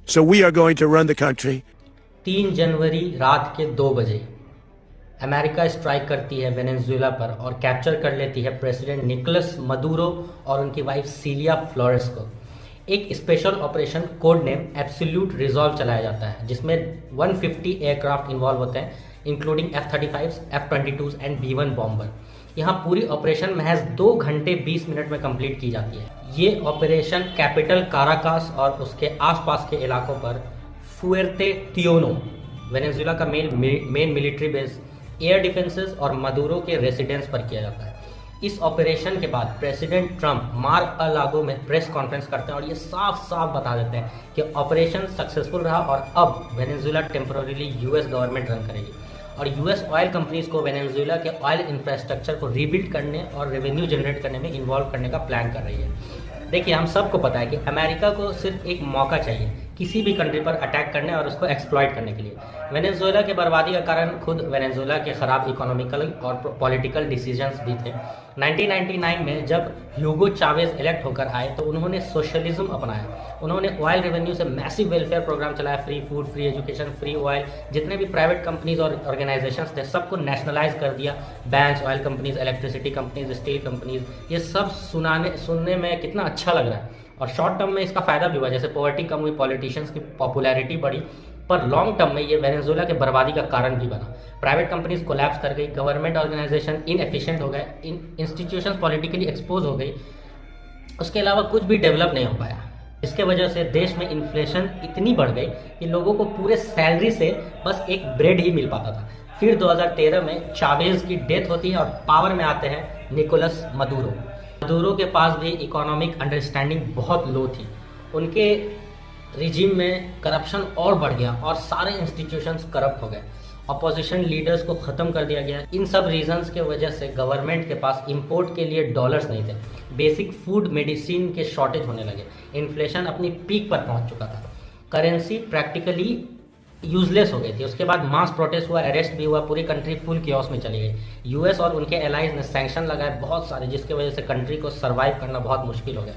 So we are going to run the country. 3 जनवरी रात के 2 बजे अमेरिका स्ट्राइक करती है वेनेजुएला पर और कैप्चर कर लेती है प्रेसिडेंट निकोलस मदुरो और उनकी वाइफ सिलिया फ्लोरेस को। एक special operation code name absolute resolve चलाया जाता है, जिसमें 150 एयरक्राफ्ट इन्वॉल्व होते हैं, including F-35, F-22 and B-1 bomber. यहाँ पूरी ऑपरेशन महज 2 घंटे 20 मिनट में कंप्लीट की जाती है। ये ऑपरेशन कैपिटल काराकास और उसके आसपास के इलाकों पर फुएर्ते तियोनो, वेनेजुएला का main military base, air defences और मदुरो के रेसिडेंस पर किया जाता है। इस ऑपरेशन के बाद प्रेसिडेंट ट्रंप मार अ लागो में प्रेस कॉन्फ्रेंस करते हैं और ये साफ साफ बता देते हैं कि ऑपरेशन सक्सेसफुल रहा और अब Venezuela temporarily US government run करेगी और यूएस ऑयल कंपनीज को वेनेजुएला के ऑयल इंफ्रास्ट्रक्चर को रीबिल्ड करने और रेवेन्यू जनरेट करने में इन्वॉल्व करने का प्लान कर रही है। देखिए, हम सबको पता है कि अमेरिका को सिर्फ एक मौका चाहिए किसी भी कंट्री पर अटैक करने और उसको एक्सप्लॉइट करने के लिए। वेनेजुएला के बर्बादी का कारण खुद वेनेजुएला के खराब इकोनॉमिकल और पॉलिटिकल डिसीजंस भी थे। 1999 में जब ह्यूगो चावेज इलेक्ट होकर आए तो उन्होंने सोशलिज्म अपनाया। उन्होंने ऑयल रेवेन्यू से मैसिव वेलफेयर प्रोग्राम चलाया, free food, free education, free oil. जितने भी प्राइवेट कंपनीज और ऑर्गेनाइजेशंस थे सबको नेशनलाइज कर दिया। Banks, oil companies, electricity companies, steel companies, ये सब सुनने में कितना अच्छा लग रहा है और शॉर्ट टर्म में इसका फायदा भी हुआ, जैसे पॉवर्टी कम हुई, पॉलिटिशियंस की पॉपुलैरिटी बढ़ी, पर लॉन्ग टर्म में ये वेनेजुएला के बर्बादी का कारण भी बना। प्राइवेट कंपनीज कोलैप्स कर गई, गवर्नमेंट ऑर्गेनाइजेशन इनएफिशिएंट हो गए, इंस्टीट्यूशंस पॉलिटिकली एक्सपोज हो गई, उसके अलावा कुछ भी डेवलप नहीं हो पाया। इसके वजह से देश में इन्फ्लेशन इतनी बढ़ गई कि लोगों को पूरे सैलरी से बस एक ब्रेड ही मिल पाता था। फिर 2013 में चावेज की डेथ होती है और पावर में आते हैं निकोलस मदुरो। मदुरो के पास भी इकोनॉमिक अंडरस्टैंडिंग बहुत लो थी। उनके रिजीम में करप्शन और बढ़ गया और सारे इंस्टीट्यूशंस करप्ट हो गए। अपोजिशन लीडर्स को ख़त्म कर दिया गया। इन सब रीजंस के वजह से गवर्नमेंट के पास इंपोर्ट के लिए डॉलर्स नहीं थे। बेसिक फूड, मेडिसिन के शॉर्टेज होने लगे। इन्फ्लेशन अपनी पीक पर पहुंच चुका था। करेंसी प्रैक्टिकली यूजलेस हो गई थी। उसके बाद मास प्रोटेस्ट हुआ, अरेस्ट भी हुआ, पूरी कंट्री फुल कियोस में चली गई। यूएस और उनके एलाइज ने सैंक्शन लगाए बहुत सारे, जिसकी वजह से कंट्री को सर्वाइव करना बहुत मुश्किल हो गया।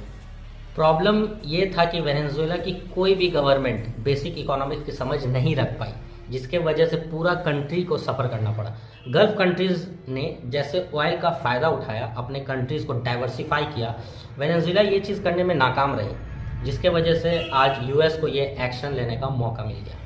प्रॉब्लम ये था कि वेनेजुएला की कोई भी गवर्नमेंट बेसिक इकोनॉमिक्स की समझ नहीं रख पाई, जिसके वजह से पूरा कंट्री को सफ़र करना पड़ा। गल्फ कंट्रीज़ ने जैसे ऑयल का फ़ायदा उठाया, अपने कंट्रीज़ को डाइवर्सिफाई किया, वेनेजुएला ये चीज़ करने में नाकाम रही, जिसके वजह से आज यूएस को ये एक्शन लेने का मौका मिल गया।